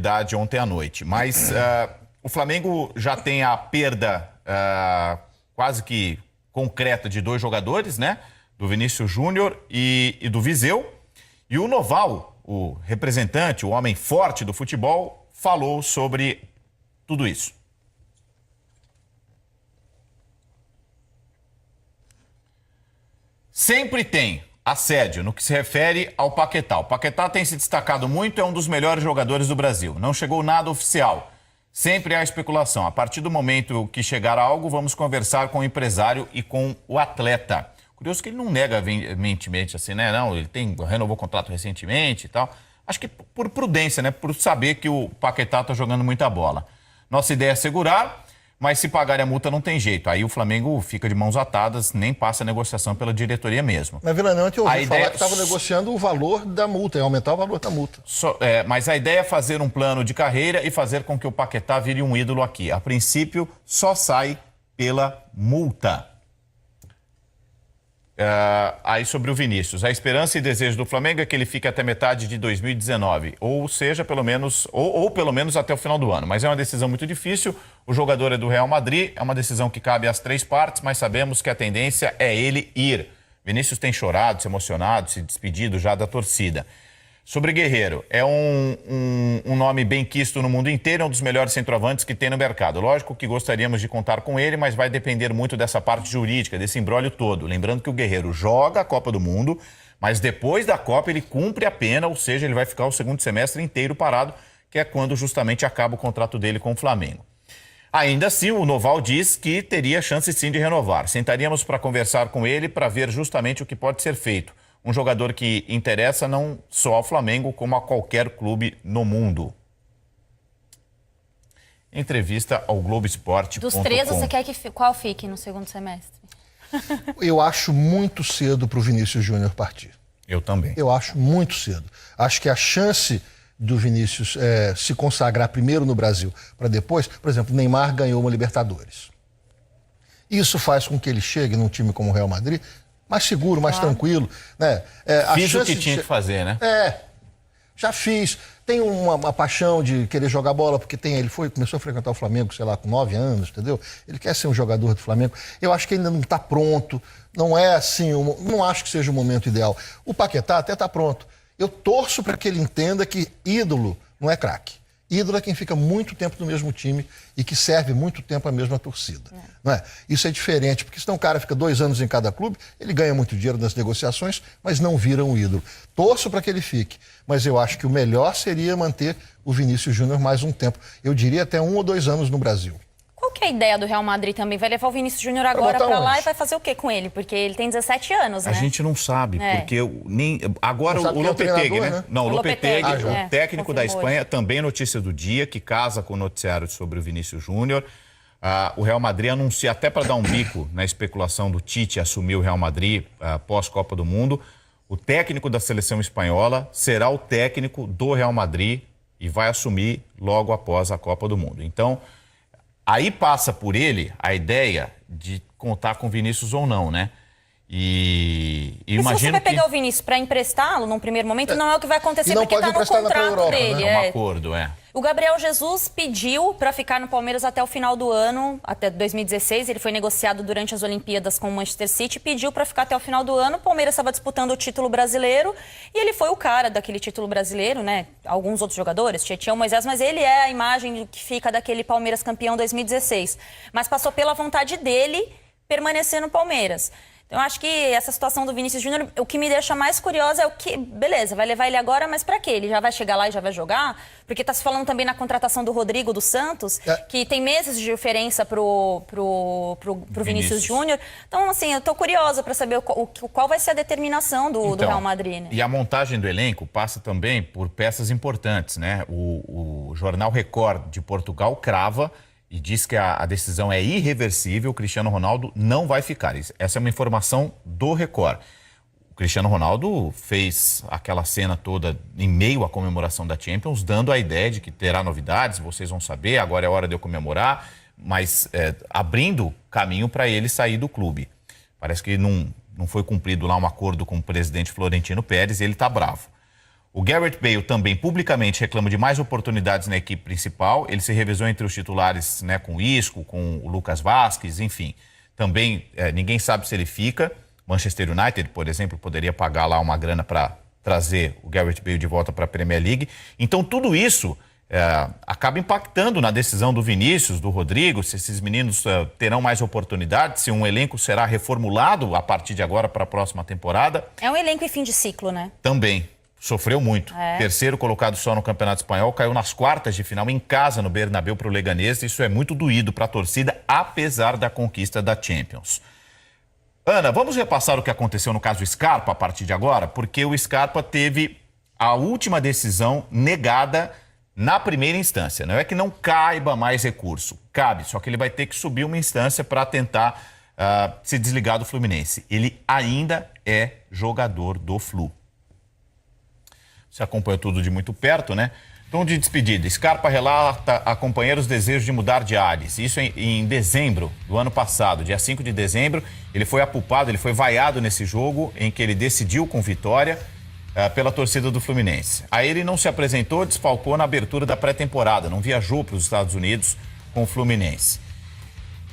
novidade ontem à noite. Mas o Flamengo já tem a perda quase que concreta de 2 jogadores, né? Do Vinícius Júnior e do Viseu. E o Noval, o representante, o homem forte do futebol, falou sobre tudo isso. Sempre tem assédio no que se refere ao Paquetá. O Paquetá tem se destacado muito, é um dos melhores jogadores do Brasil. Não chegou nada oficial. Sempre há especulação. A partir do momento que chegar algo, vamos conversar com o empresário e com o atleta. Curioso que ele não nega veementemente assim, né? Não, ele renovou o contrato recentemente e tal. Acho que por prudência, né? Por saber que o Paquetá está jogando muita bola. Nossa ideia é segurar, mas se pagar a multa não tem jeito. Aí o Flamengo fica de mãos atadas, nem passa a negociação pela diretoria mesmo. Mas, Villanão, eu ouvi falar que estava negociando o valor da multa, aumentar o valor da multa. Mas a ideia é fazer um plano de carreira e fazer com que o Paquetá vire um ídolo aqui. A princípio, só sai pela multa. Aí sobre o Vinícius, a esperança e desejo do Flamengo é que ele fique até metade de 2019, ou seja, pelo menos até o final do ano, mas é uma decisão muito difícil. O jogador é do Real Madrid, é uma decisão que cabe às 3 partes, mas sabemos que a tendência é ele ir. Vinícius tem chorado, se emocionado, se despedido já da torcida. Sobre Guerreiro, é um nome bem quisto no mundo inteiro, é um dos melhores centroavantes que tem no mercado. Lógico que gostaríamos de contar com ele, mas vai depender muito dessa parte jurídica, desse imbróglio todo. Lembrando que o Guerreiro joga a Copa do Mundo, mas depois da Copa ele cumpre a pena, ou seja, ele vai ficar o segundo semestre inteiro parado, que é quando justamente acaba o contrato dele com o Flamengo. Ainda assim, o Noval diz que teria chance sim de renovar. Sentaríamos para conversar com ele para ver justamente o que pode ser feito. Um jogador que interessa não só ao Flamengo, como a qualquer clube no mundo. Entrevista ao Globoesporte.com. Dos 13, você quer que qual fique no segundo semestre? Eu acho muito cedo para o Vinícius Júnior partir. Eu também. Eu acho muito cedo. Acho que a chance do Vinícius se consagrar primeiro no Brasil para depois... Por exemplo, Neymar ganhou uma Libertadores. Isso faz com que ele chegue num time como o Real Madrid... mais seguro, mais tranquilo, né? Fiz o que tinha que fazer, né? Já fiz. Tem uma paixão de querer jogar bola, porque ele começou a frequentar o Flamengo, sei lá, com 9 anos, entendeu? Ele quer ser um jogador do Flamengo. Eu acho que ainda não está pronto, não é assim, não acho que seja o momento ideal. O Paquetá até está pronto. Eu torço para que ele entenda que ídolo não é craque. Ídolo é quem fica muito tempo no mesmo time e que serve muito tempo a mesma torcida. Não é? Isso é diferente, porque senão o cara fica 2 anos em cada clube, ele ganha muito dinheiro nas negociações, mas não vira um ídolo. Torço para que ele fique, mas eu acho que o melhor seria manter o Vinícius Júnior mais um tempo. Eu diria até 1 ou 2 anos no Brasil. Qual que é a ideia do Real Madrid também? Vai levar o Vinícius Júnior agora para lá e vai fazer o quê com ele? Porque ele tem 17 anos, né? A gente não sabe, porque agora o Lopetegui, né? Não, o Lopetegui, o técnico da Espanha, também notícia do dia, que casa com o noticiário sobre o Vinícius Júnior. O Real Madrid anuncia, até para dar um bico na especulação do Tite assumir o Real Madrid pós-Copa do Mundo, o técnico da seleção espanhola será o técnico do Real Madrid e vai assumir logo após a Copa do Mundo. Então, aí passa por ele a ideia de contar com o Vinícius ou não, né? E imagino se você vai pegar o Vinícius para emprestá-lo num primeiro momento, não é o que vai acontecer, porque está no contrato dele. É um acordo, O Gabriel Jesus pediu para ficar no Palmeiras até o final do ano, até 2016. Ele foi negociado durante as Olimpíadas com o Manchester City, pediu para ficar até o final do ano. O Palmeiras estava disputando o título brasileiro e ele foi o cara daquele título brasileiro, né? Alguns outros jogadores, Tietchan, Moisés, mas ele é a imagem que fica daquele Palmeiras campeão 2016. Mas passou pela vontade dele permanecer no Palmeiras. Então, eu acho que essa situação do Vinícius Júnior, o que me deixa mais curiosa é o que... Beleza, vai levar ele agora, mas pra quê? Ele já vai chegar lá e já vai jogar? Porque tá se falando também na contratação do Rodrigo do Santos, que tem meses de diferença pro Vinícius Júnior. Então, assim, eu tô curiosa pra saber qual vai ser a determinação do Real Madrid, né? E a montagem do elenco passa também por peças importantes, né? O jornal Record de Portugal crava e diz que a decisão é irreversível, o Cristiano Ronaldo não vai ficar. Essa é uma informação do Record. O Cristiano Ronaldo fez aquela cena toda em meio à comemoração da Champions, dando a ideia de que terá novidades, vocês vão saber, agora é hora de eu comemorar, mas abrindo caminho para ele sair do clube. Parece que não foi cumprido lá um acordo com o presidente Florentino Pérez e ele está bravo. O Gareth Bale também publicamente reclama de mais oportunidades na equipe principal. Ele se revezou entre os titulares, né, com o Isco, com o Lucas Vazquez, enfim. Também ninguém sabe se ele fica. Manchester United, por exemplo, poderia pagar lá uma grana para trazer o Gareth Bale de volta para a Premier League. Então tudo isso acaba impactando na decisão do Vinícius, do Rodrigo, se esses meninos terão mais oportunidades, se um elenco será reformulado a partir de agora para a próxima temporada. É um elenco em fim de ciclo, né? Também. Sofreu muito. Terceiro colocado só no Campeonato Espanhol, caiu nas quartas de final em casa no Bernabéu para o Leganés. Isso é muito doído para a torcida, apesar da conquista da Champions. Ana, vamos repassar o que aconteceu no caso Scarpa a partir de agora? Porque o Scarpa teve a última decisão negada na primeira instância. Não é que não caiba mais recurso, cabe, só que ele vai ter que subir uma instância para tentar se desligar do Fluminense. Ele ainda é jogador do Flu. Você acompanha tudo de muito perto, né? Tom de despedida. Scarpa relata a companheiros desejo de mudar de ares. Isso em dezembro do ano passado, dia 5 de dezembro. Ele foi apupado, ele foi vaiado nesse jogo em que ele decidiu com vitória pela torcida do Fluminense. Aí ele não se apresentou, desfalcou na abertura da pré-temporada, não viajou para os Estados Unidos com o Fluminense.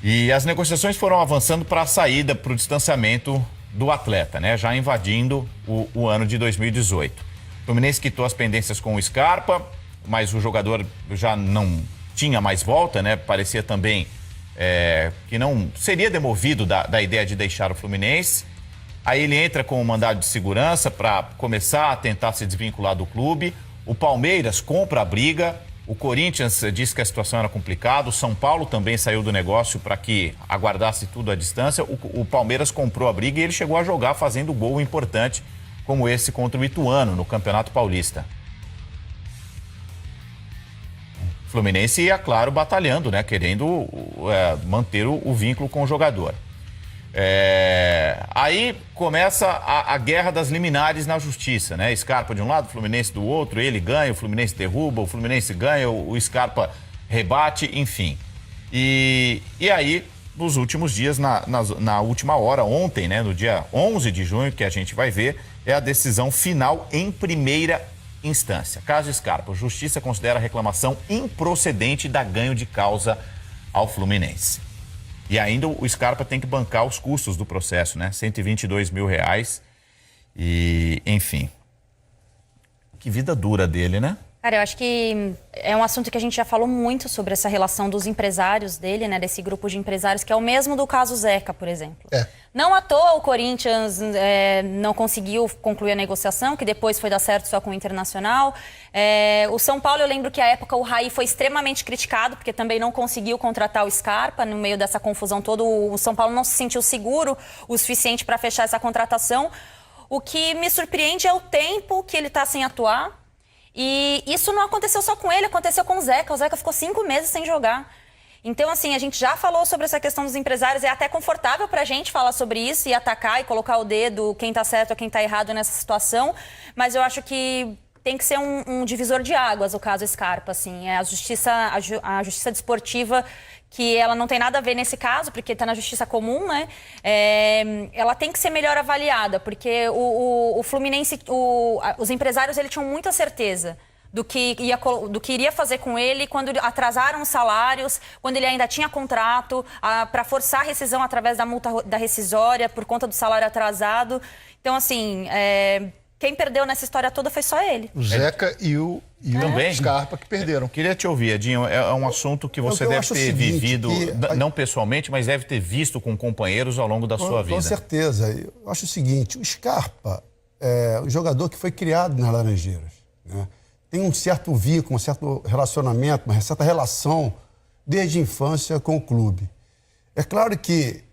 E as negociações foram avançando para a saída, para o distanciamento do atleta, né? Já invadindo o ano de 2018. O Fluminense quitou as pendências com o Scarpa, mas o jogador já não tinha mais volta, né? Parecia também que não seria demovido da ideia de deixar o Fluminense. Aí ele entra com um mandado de segurança para começar a tentar se desvincular do clube. O Palmeiras compra a briga. O Corinthians disse que a situação era complicada. O São Paulo também saiu do negócio para que aguardasse tudo à distância. O Palmeiras comprou a briga e ele chegou a jogar fazendo gol importante como esse contra o Ituano no Campeonato Paulista. O Fluminense ia, claro, batalhando, né? Querendo manter o vínculo com o jogador. Aí começa a guerra das liminares na justiça, né? Scarpa de um lado, Fluminense do outro, ele ganha, o Fluminense derruba, o Fluminense ganha, o Scarpa rebate, enfim. E aí, nos últimos dias, na última hora, ontem, né? No dia 11 de junho, que a gente vai ver, é a decisão final em primeira instância. Caso Scarpa, a justiça considera a reclamação improcedente e dá ganho de causa ao Fluminense. E ainda o Scarpa tem que bancar os custos do processo, né? R$122 mil. E, enfim. Que vida dura dele, né? Cara, eu acho que é um assunto que a gente já falou muito sobre essa relação dos empresários dele, né? Desse grupo de empresários, que é o mesmo do caso Zeca, por exemplo. Não à toa o Corinthians não conseguiu concluir a negociação, que depois foi dar certo só com o Internacional. O São Paulo, eu lembro que à época o Raí foi extremamente criticado, porque também não conseguiu contratar o Scarpa no meio dessa confusão toda. O São Paulo não se sentiu seguro o suficiente para fechar essa contratação. O que me surpreende é o tempo que ele está sem atuar. E isso não aconteceu só com ele, aconteceu com o Zeca. O Zeca ficou 5 meses sem jogar. Então, assim, a gente já falou sobre essa questão dos empresários. É até confortável pra gente falar sobre isso e atacar e colocar o dedo, quem tá certo ou quem tá errado nessa situação. Mas eu acho que tem que ser um divisor de águas o caso Scarpa, assim. A justiça desportiva, que ela não tem nada a ver nesse caso, porque está na justiça comum, né? Ela tem que ser melhor avaliada, porque o Fluminense, os empresários, eles tinham muita certeza do que iria fazer com ele quando atrasaram os salários, quando ele ainda tinha contrato, para forçar a rescisão através da multa da rescisória por conta do salário atrasado. Então, assim, quem perdeu nessa história toda foi só ele. O Zeca e o Scarpa que perderam. Queria te ouvir, Edinho. É um assunto que você deve ter vivido, não pessoalmente, mas deve ter visto com companheiros ao longo da sua vida. Com certeza. Eu acho o seguinte, o Scarpa é um jogador que foi criado nas Laranjeiras, né? Tem um certo vínculo, um certo relacionamento, uma certa relação desde a infância com o clube. É claro que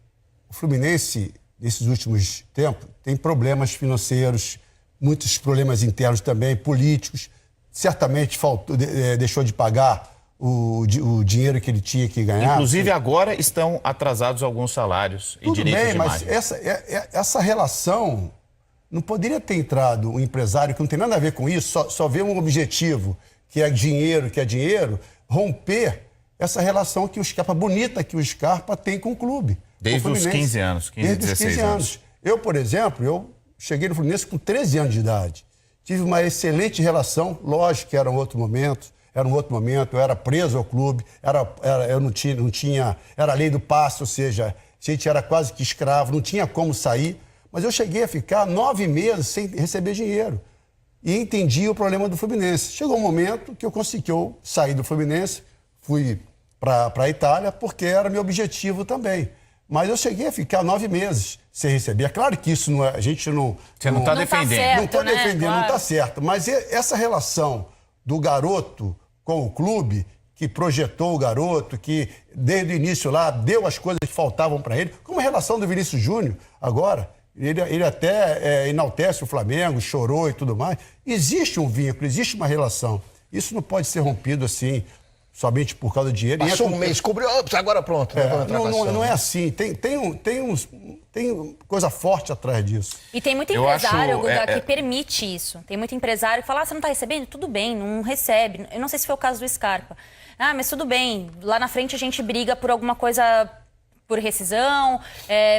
o Fluminense, nesses últimos tempos, tem problemas financeiros, muitos problemas internos também, políticos. Certamente deixou de pagar o dinheiro que ele tinha que ganhar. Inclusive, agora estão atrasados alguns salários e direitos de imagem. Mas essa relação não poderia ter entrado um empresário que não tem nada a ver com isso, só vê um objetivo, que é dinheiro, romper essa relação que o Scarpa, bonita que o Scarpa tem com o clube. Desde os 15 anos, 16 anos. Eu, por exemplo, cheguei no Fluminense com 13 anos de idade. tive uma excelente relação, lógico que era um outro momento, eu era preso ao clube, eu não tinha, era a lei do passe, ou seja, a gente era quase que escravo, não tinha como sair, mas eu cheguei a ficar 9 meses sem receber dinheiro e entendi o problema do Fluminense. Chegou um momento que eu saí do Fluminense, fui para a Itália, porque era meu objetivo também. Mas eu cheguei a ficar 9 meses sem receber. É claro que isso não é, a gente não... Você não está Não tá defendendo. certo. Não estou né? defendendo, Claro. não está certo. Mas essa relação do garoto com o clube, que projetou o garoto, que desde o início lá deu as coisas que faltavam para ele, como a relação do Vinícius Júnior agora, ele até enaltece o Flamengo, chorou e tudo mais. Existe um vínculo, existe uma relação. Isso não pode ser rompido assim, somente por causa do dinheiro. Passou um mês, cobriu, ops, agora pronto. Não é assim. Tem coisa forte atrás disso. E tem muito Eu empresário, acho, Guga, que permite isso. Tem muito empresário que fala, você não está recebendo? Tudo bem, não recebe. Eu não sei se foi o caso do Scarpa. Ah, mas tudo bem, lá na frente a gente briga por alguma coisa, por rescisão,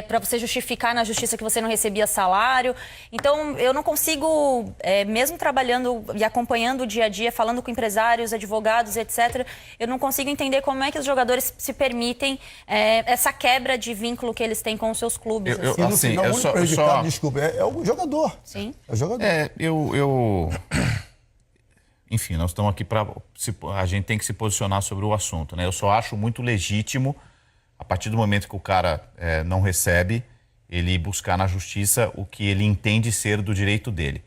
para você justificar na justiça que você não recebia salário. Então, eu não consigo, mesmo trabalhando e acompanhando o dia a dia, falando com empresários, advogados, etc., eu não consigo entender como é que os jogadores se permitem essa quebra de vínculo que eles têm com os seus clubes. Eu- E no Assim, final, eu o único só- prejudicado, desculpa, é o jogador. Sim. É o jogador. Enfim, nós estamos aqui para... A gente tem que se posicionar sobre o assunto, né? Eu só acho muito legítimo, a partir do momento que o cara não recebe, ele buscar na justiça o que ele entende ser do direito dele.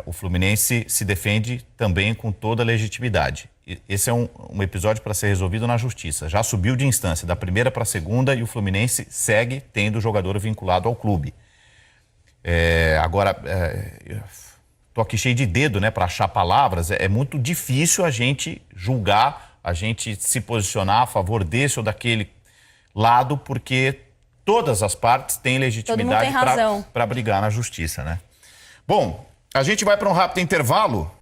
O Fluminense se defende também com toda a legitimidade. Esse é um episódio para ser resolvido na justiça. Já subiu de instância, da primeira para a segunda, e o Fluminense segue tendo o jogador vinculado ao clube. Agora, estou aqui cheio de dedo, né, para achar palavras. É muito difícil a gente julgar, a gente se posicionar a favor desse ou daquele lado, porque todas as partes têm legitimidade razão. para brigar na justiça, né? Bom, a gente vai para um rápido intervalo.